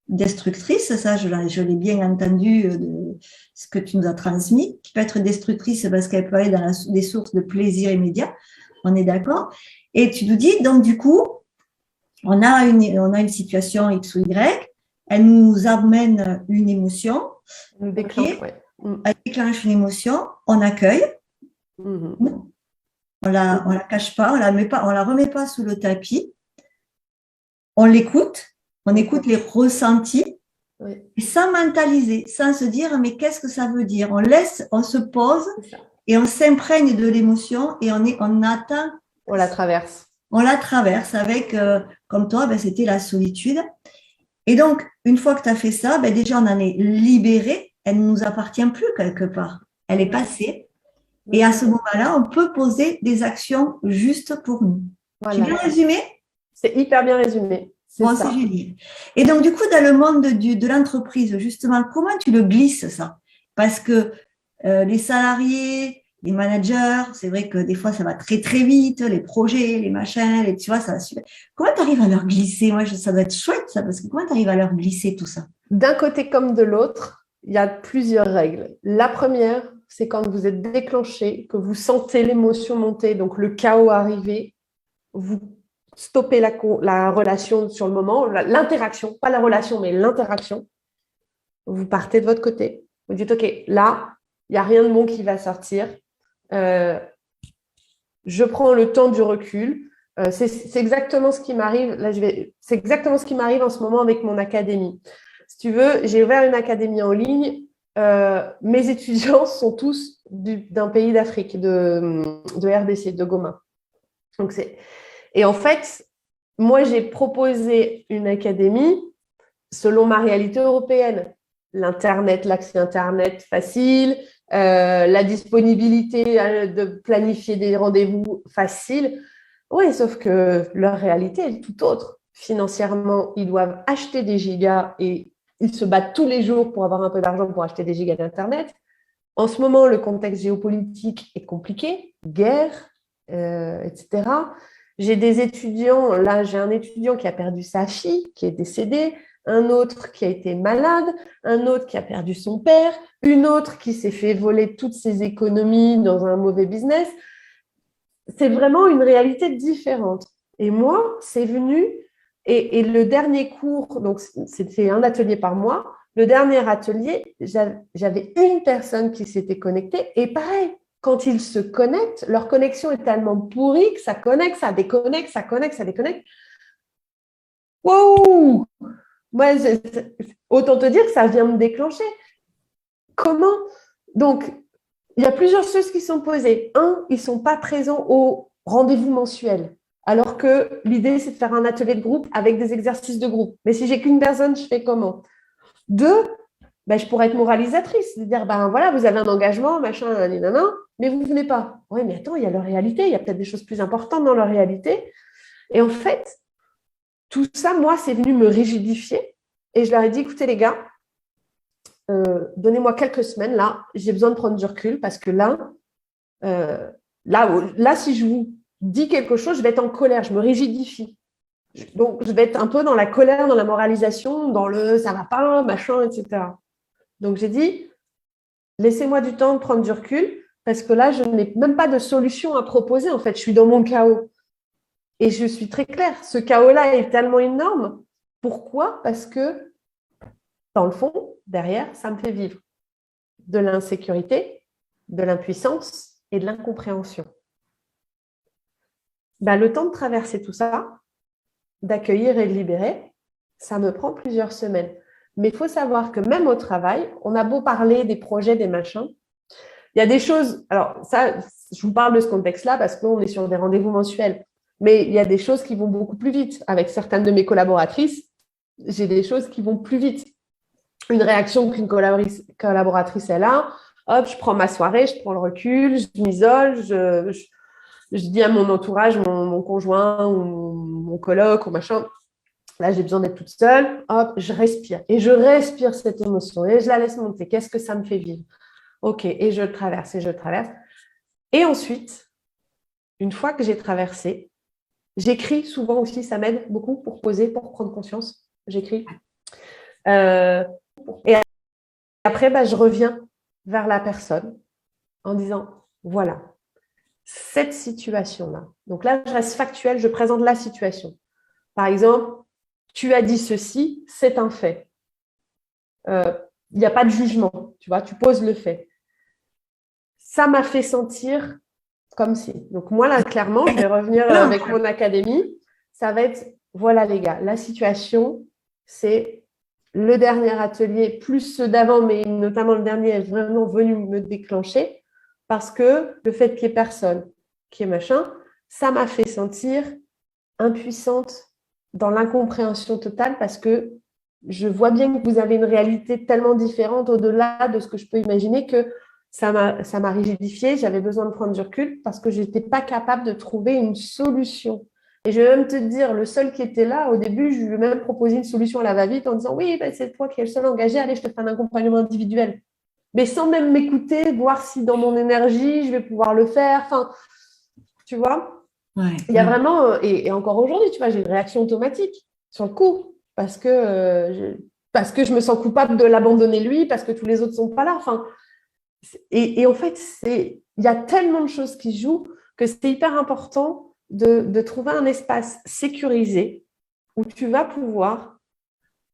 destructrice, ça, je l'ai bien entendu de ce que tu nous as transmis, qui peut être destructrice parce qu'elle peut aller dans des sources de plaisir immédiat. On est d'accord? Et tu nous dis, donc, du coup, on a une situation X ou Y. Elle nous amène une émotion. Elle nous déclenche, okay. Elle déclenche une émotion, on accueille. On la cache pas, on la remet pas sous le tapis. On l'écoute, on écoute les ressentis, et sans mentaliser, sans se dire mais qu'est-ce que ça veut dire. On se pose et on s'imprègne de l'émotion et on attend. On la traverse. On la traverse avec, comme toi, c'était la solitude. Et donc, une fois que tu as fait ça, déjà, on en est libéré. Elle ne nous appartient plus quelque part. Elle est passée. Et à ce moment-là, on peut poser des actions justes pour nous. Voilà. J'ai bien résumé? C'est hyper bien résumé. C'est génial. Et donc, du coup, dans le monde de l'entreprise, justement, comment tu le glisses, ça? Parce que les salariés, les managers, c'est vrai que des fois, ça va très, très vite, les projets, les machins, tu vois, ça va super. Comment tu arrives à leur glisser? Moi, ça doit être chouette, ça, parce que comment tu arrives à leur glisser tout ça? D'un côté comme de l'autre, il y a plusieurs règles. La première, c'est quand vous êtes déclenché, que vous sentez l'émotion monter, donc le chaos arriver, vous stoppez la relation sur le moment, l'interaction, pas la relation, mais l'interaction. Vous partez de votre côté. Vous dites, OK, là, il n'y a rien de bon qui va sortir. Je prends le temps du recul. C'est exactement ce qui m'arrive. Là, c'est exactement ce qui m'arrive en ce moment avec mon académie. Si tu veux, j'ai ouvert une académie en ligne. Mes étudiants sont tous d'un pays d'Afrique, de RDC, de Goma. Et en fait, moi, j'ai proposé une académie selon ma réalité européenne. L'Internet, l'accès Internet facile, la disponibilité de planifier des rendez-vous facile. Oui, sauf que leur réalité est tout autre. Financièrement, ils doivent acheter des gigas et ils se battent tous les jours pour avoir un peu d'argent pour acheter des gigas d'Internet. En ce moment, le contexte géopolitique est compliqué, guerre, etc. J'ai des étudiants, là j'ai un étudiant qui a perdu sa fille, qui est décédée, un autre qui a été malade, un autre qui a perdu son père, une autre qui s'est fait voler toutes ses économies dans un mauvais business. C'est vraiment une réalité différente. Et moi, c'est venu, et le dernier cours, donc c'était un atelier par mois, le dernier atelier, j'avais une personne qui s'était connectée, et pareil, quand ils se connectent, leur connexion est tellement pourrie que ça connecte, ça déconnecte, ça connecte, ça déconnecte. Wow! Moi, autant te dire que ça vient me déclencher. Comment? Donc, il y a plusieurs choses qui sont posées. Un, ils ne sont pas présents au rendez-vous mensuel, alors que l'idée, c'est de faire un atelier de groupe avec des exercices de groupe. Mais si j'ai qu'une personne, je fais comment? Deux, ben, je pourrais être moralisatrice, de dire, ben voilà, vous avez un engagement, machin, nanana, mais vous ne venez pas. Oui, mais attends, il y a leur réalité, il y a peut-être des choses plus importantes dans leur réalité. Et en fait, tout ça, moi, c'est venu me rigidifier. Et je leur ai dit, écoutez les gars, donnez-moi quelques semaines, là, j'ai besoin de prendre du recul parce que là, si je vous dis quelque chose, je vais être en colère, je me rigidifie. Donc, je vais être un peu dans la colère, dans la moralisation, dans le ça va pas, machin, etc. Donc, j'ai dit, laissez-moi du temps de prendre du recul parce que là, je n'ai même pas de solution à proposer. En fait, je suis dans mon chaos. Et je suis très claire, ce chaos-là est tellement énorme. Pourquoi? Parce que, dans le fond, derrière, ça me fait vivre de l'insécurité, de l'impuissance et de l'incompréhension. Ben, le temps de traverser tout ça, d'accueillir et de libérer, ça me prend plusieurs semaines. Mais il faut savoir que même au travail, on a beau parler des projets, des machins, il y a des choses, alors ça, je vous parle de ce contexte-là parce qu'on est sur des rendez-vous mensuels, mais il y a des choses qui vont beaucoup plus vite. Avec certaines de mes collaboratrices, j'ai des choses qui vont plus vite. Une réaction qu'une collaboratrice elle a, hop, je prends ma soirée, je prends le recul, je m'isole, je dis à mon entourage, mon conjoint ou mon coloc ou machin, là, j'ai besoin d'être toute seule, hop, je respire. Et je respire cette émotion et je la laisse monter. Qu'est-ce que ça me fait vivre? Ok, et je traverse, et je traverse. Et ensuite, une fois que j'ai traversé, j'écris souvent aussi, ça m'aide beaucoup pour poser, pour prendre conscience. J'écris. Et après, bah, je reviens vers la personne en disant, voilà, cette situation-là. Donc là, je reste factuelle, je présente la situation. Par exemple, tu as dit ceci, c'est un fait. Il n'y a pas de jugement, tu vois, tu poses le fait. Ça m'a fait sentir comme si. Donc moi, là, clairement, je vais revenir avec mon académie. Ça va être, voilà les gars, la situation, c'est le dernier atelier, plus ceux d'avant, mais notamment le dernier est vraiment venu me déclencher parce que le fait qu'il n'y ait personne, qu'il y ait machin, ça m'a fait sentir impuissante dans l'incompréhension totale parce que je vois bien que vous avez une réalité tellement différente au-delà de ce que je peux imaginer que ça m'a rigidifiée. J'avais besoin de prendre du recul parce que je n'étais pas capable de trouver une solution. Et je vais même te dire, le seul qui était là, au début, je lui ai même proposé une solution à la va-vite en disant « Oui, ben, c'est toi qui es le seul engagé, allez, je te fais un accompagnement individuel. » Mais sans même m'écouter, voir si dans mon énergie, je vais pouvoir le faire. Enfin, tu vois, il y a vraiment, et encore aujourd'hui, tu vois, j'ai une réaction automatique sur le coup parce que je me sens coupable de l'abandonner lui, parce que tous les autres ne sont pas là. Enfin, et en fait, il y a tellement de choses qui jouent que c'est hyper important de trouver un espace sécurisé où tu vas pouvoir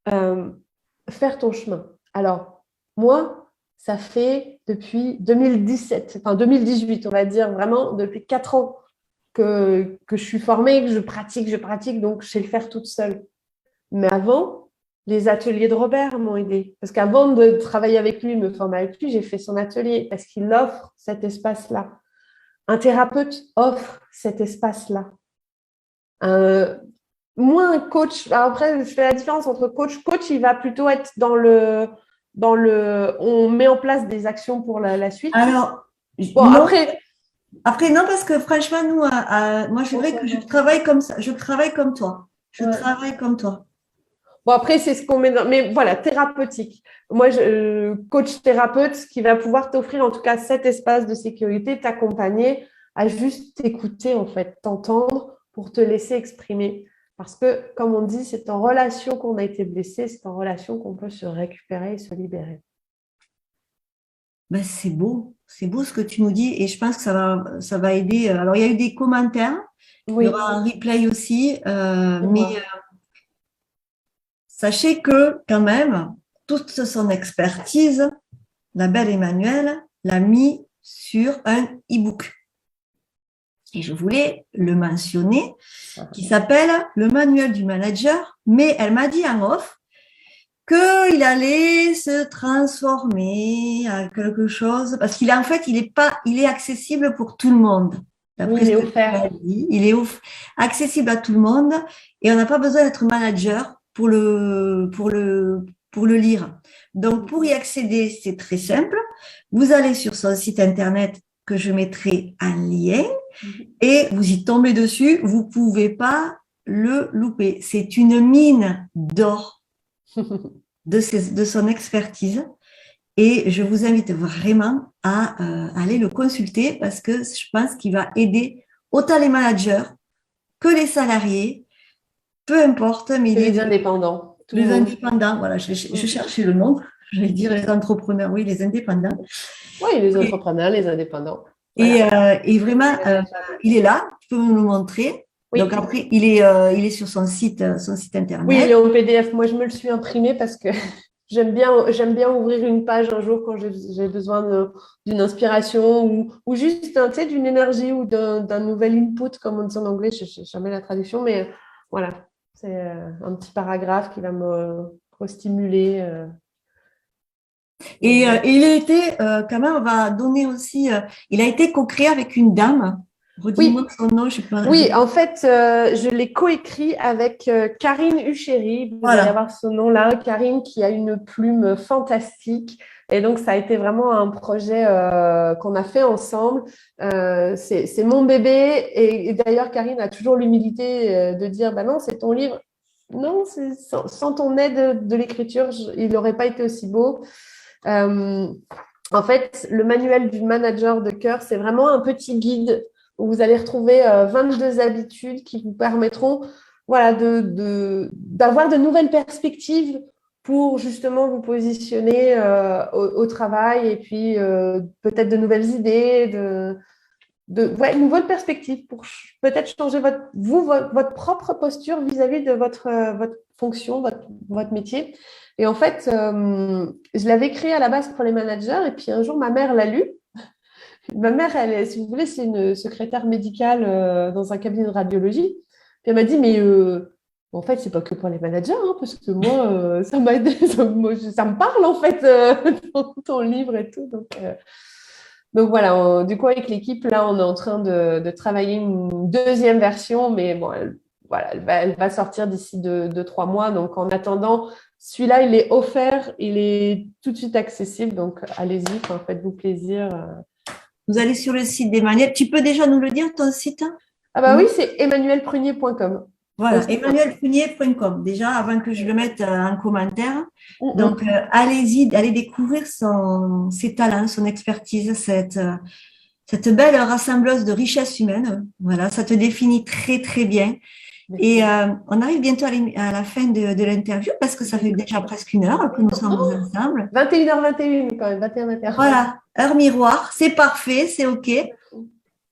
faire ton chemin. Alors, moi, ça fait depuis 2017, enfin 2018, on va dire, vraiment depuis 4 ans que je suis formée, que je pratique, donc je sais le faire toute seule. Mais avant, les ateliers de Robert m'ont aidée. Parce qu'avant de travailler avec lui, me former avec lui, j'ai fait son atelier parce qu'il offre cet espace-là. Un thérapeute offre cet espace-là. Moi, un coach, alors après, je fais la différence entre coach. Coach, il va plutôt être dans le on met en place des actions pour la suite. Alors, bon, non. Après, non, parce que franchement, nous, moi, c'est vrai que je travaille comme ça. Je travaille comme toi. Je travaille comme toi. Bon, après, c'est ce qu'on met dans… Mais voilà, thérapeutique. Moi, coach thérapeute qui va pouvoir t'offrir en tout cas cet espace de sécurité, t'accompagner à juste t'écouter, en fait, t'entendre pour te laisser exprimer. Parce que, comme on dit, c'est en relation qu'on a été blessé, c'est en relation qu'on peut se récupérer et se libérer. Ben, c'est beau ce que tu nous dis et je pense que ça va aider. Alors, il y a eu des commentaires, il y aura un replay aussi, mais sachez que quand même, toute son expertise, la belle Emmanuelle l'a mis sur un e-book. Et je voulais le mentionner, qui s'appelle Le manuel du manager, mais elle m'a dit en off qu'il allait se transformer à quelque chose, parce qu'il est en fait, il est accessible pour tout le monde. Oui, il est offert. Il est accessible à tout le monde et on n'a pas besoin d'être manager pour pour le lire. Donc, pour y accéder, c'est très simple. Vous allez sur son site internet que je mettrai un lien et vous y tombez dessus. Vous ne pouvez pas le louper. C'est une mine d'or de son expertise. Et je vous invite vraiment à aller le consulter parce que je pense qu'il va aider autant les managers que les salariés, peu importe. Mais les indépendants. Les indépendants, voilà, je cherchais le nom. J'allais dire les entrepreneurs, oui, les indépendants. Oui, les entrepreneurs, les indépendants. Voilà. Et vraiment, il est là, tu peux me le montrer. Oui. Donc après, il est sur son site internet. Oui, il est en PDF. Moi, je me le suis imprimé parce que j'aime bien ouvrir une page un jour quand j'ai besoin d'une inspiration ou juste d'une énergie ou d'un nouvel input, comme on dit en anglais. Je n'ai jamais la traduction, mais voilà, c'est un petit paragraphe qui va me stimuler. Et il a été, quand même, on va donner aussi, il a été co-créé avec une dame. Redis-moi son nom, je sais pas. Oui, en fait, je l'ai coécrit avec Karine Huchéry. Vous allez avoir ce nom-là, Karine, qui a une plume fantastique. Et donc, ça a été vraiment un projet qu'on a fait ensemble. C'est mon bébé. Et d'ailleurs, Karine a toujours l'humilité de dire, bah non, c'est ton livre. Non, sans ton aide de l'écriture, il n'aurait pas été aussi beau. En fait, le manuel du manager de cœur, c'est vraiment un petit guide où vous allez retrouver 22 habitudes qui vous permettront d'avoir de nouvelles perspectives pour justement vous positionner au travail et puis peut-être de nouvelles idées, une nouvelle perspective pour peut-être changer votre propre posture vis-à-vis de votre fonction, votre métier. Et en fait, je l'avais créé à la base pour les managers et puis un jour, ma mère l'a lu. Ma mère, si vous voulez, c'est une secrétaire médicale dans un cabinet de radiologie. Puis elle m'a dit, mais en fait, c'est pas que pour les managers, hein, parce que moi, ça m'a aidé, ça me parle en fait, ton livre et tout. Donc voilà, du coup, avec l'équipe, là, on est en train de travailler une deuxième version, mais bon, elle va sortir d'ici 2-3 mois. Donc en attendant, celui-là, il est offert, il est tout de suite accessible. Donc allez-y, faites-vous plaisir. Vous allez sur le site d'Emmanuel. Tu peux déjà nous le dire, ton site? Ah bah oui, c'est emmanuelprunier.com. Voilà, emmanuelprunier.com, déjà, avant que je le mette en commentaire. Donc, allez-y, allez découvrir ses talents, son expertise, cette belle rassembleuse de richesses humaines. Voilà, ça te définit très, très bien. Et on arrive bientôt à la fin de l'interview parce que ça fait déjà presque 1 heure que nous sommes ensemble. 21h21 quand même, 21h21. Voilà, heure miroir, c'est parfait, c'est OK.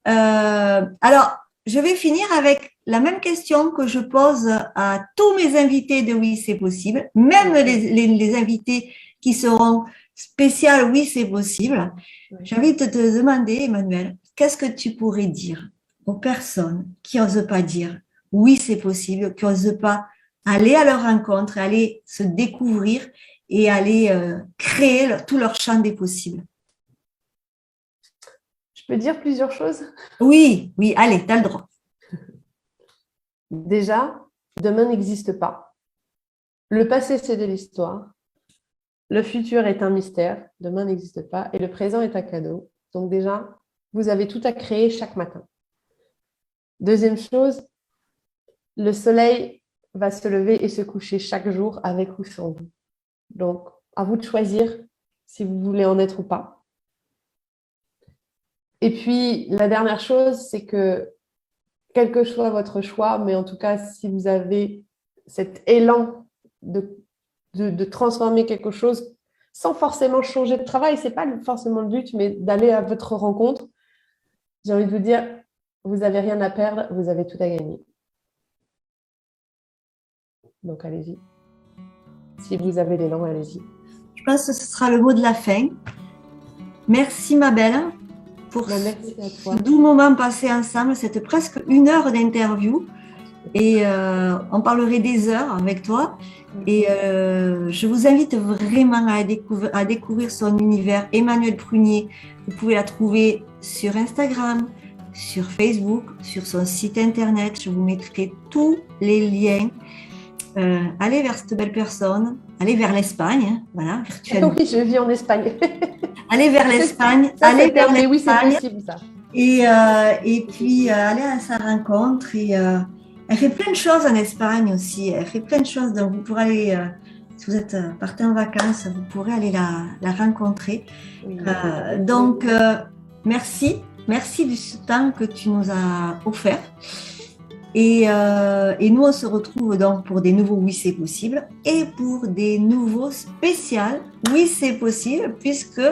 Alors, je vais finir avec la même question que je pose à tous mes invités de Oui, c'est possible, même les invités qui seront spéciaux Oui, c'est possible. J'ai envie de te demander, Emmanuel, qu'est-ce que tu pourrais dire aux personnes qui n'osent pas dire oui, c'est possible, qui n'osent pas aller à leur rencontre, aller se découvrir et aller créer tout leur champ des possibles? Je peux dire plusieurs choses? Oui, allez, tu as le droit. Déjà, demain n'existe pas. Le passé, c'est de l'histoire. Le futur est un mystère. Demain n'existe pas. Et le présent est un cadeau. Donc déjà, vous avez tout à créer chaque matin. Deuxième chose, le soleil va se lever et se coucher chaque jour avec ou sans vous. Donc, à vous de choisir si vous voulez en être ou pas. Et puis, la dernière chose, c'est que quel que soit votre choix, mais en tout cas, si vous avez cet élan de transformer quelque chose sans forcément changer de travail, ce n'est pas forcément le but, mais d'aller à votre rencontre, j'ai envie de vous dire, vous n'avez rien à perdre, vous avez tout à gagner. Donc, allez-y. Si vous avez l'élan, allez-y. Je pense que ce sera le mot de la fin. Merci, ma belle, pour ce doux moment passé ensemble. C'était presque 1 heure d'interview et on parlerait des heures avec toi. Et je vous invite vraiment à découvrir son univers. Emmanuel Prunier, vous pouvez la trouver sur Instagram, sur Facebook, sur son site internet. Je vous mettrai tous les liens. Allez vers cette belle personne, aller vers l'Espagne, hein, voilà, virtuellement. Oui, je vis en Espagne. Aller vers l'Espagne, Ça, aller c'est vers mais oui, c'est l'Espagne possible, ça. et puis aller à sa rencontre. Elle fait plein de choses en Espagne aussi. Elle fait plein de choses. Donc, vous pourrez aller, si vous êtes parti en vacances, vous pourrez aller la rencontrer. Oui. Merci. Merci du temps que tu nous as offert. Et nous, on se retrouve donc pour des nouveaux Oui, c'est possible et pour des nouveaux spéciaux Oui, c'est possible, puisque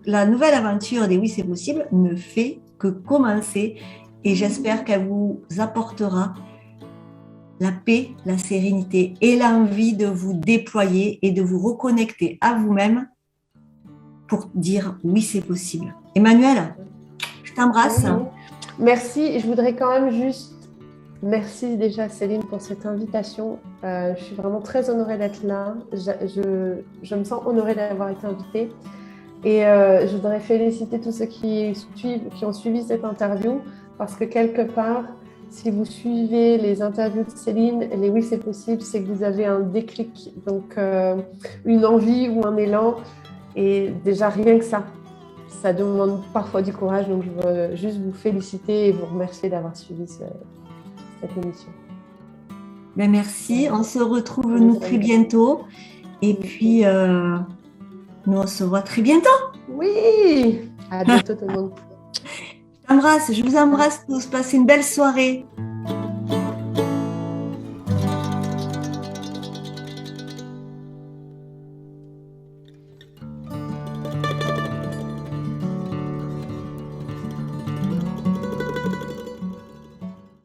la nouvelle aventure des Oui, c'est possible ne fait que commencer. Et j'espère qu'elle vous apportera la paix, la sérénité et l'envie de vous déployer et de vous reconnecter à vous-même pour dire oui, c'est possible. Emmanuelle, je t'embrasse. Oui. Merci. Je voudrais quand même juste merci déjà Céline pour cette invitation. Je suis vraiment très honorée d'être là. Je me sens honorée d'avoir été invitée. Et je voudrais féliciter tous ceux qui ont suivi cette interview parce que quelque part, si vous suivez les interviews de Céline, les oui c'est possible, c'est que vous avez un déclic, donc une envie ou un élan. Et déjà rien que ça demande parfois du courage. Donc je veux juste vous féliciter et vous remercier d'avoir suivi cette émission. Ben merci, on se retrouve nous très bientôt. Et puis, nous on se voit très bientôt. Oui, à bientôt tout le monde. Je vous embrasse tous, passez une belle soirée.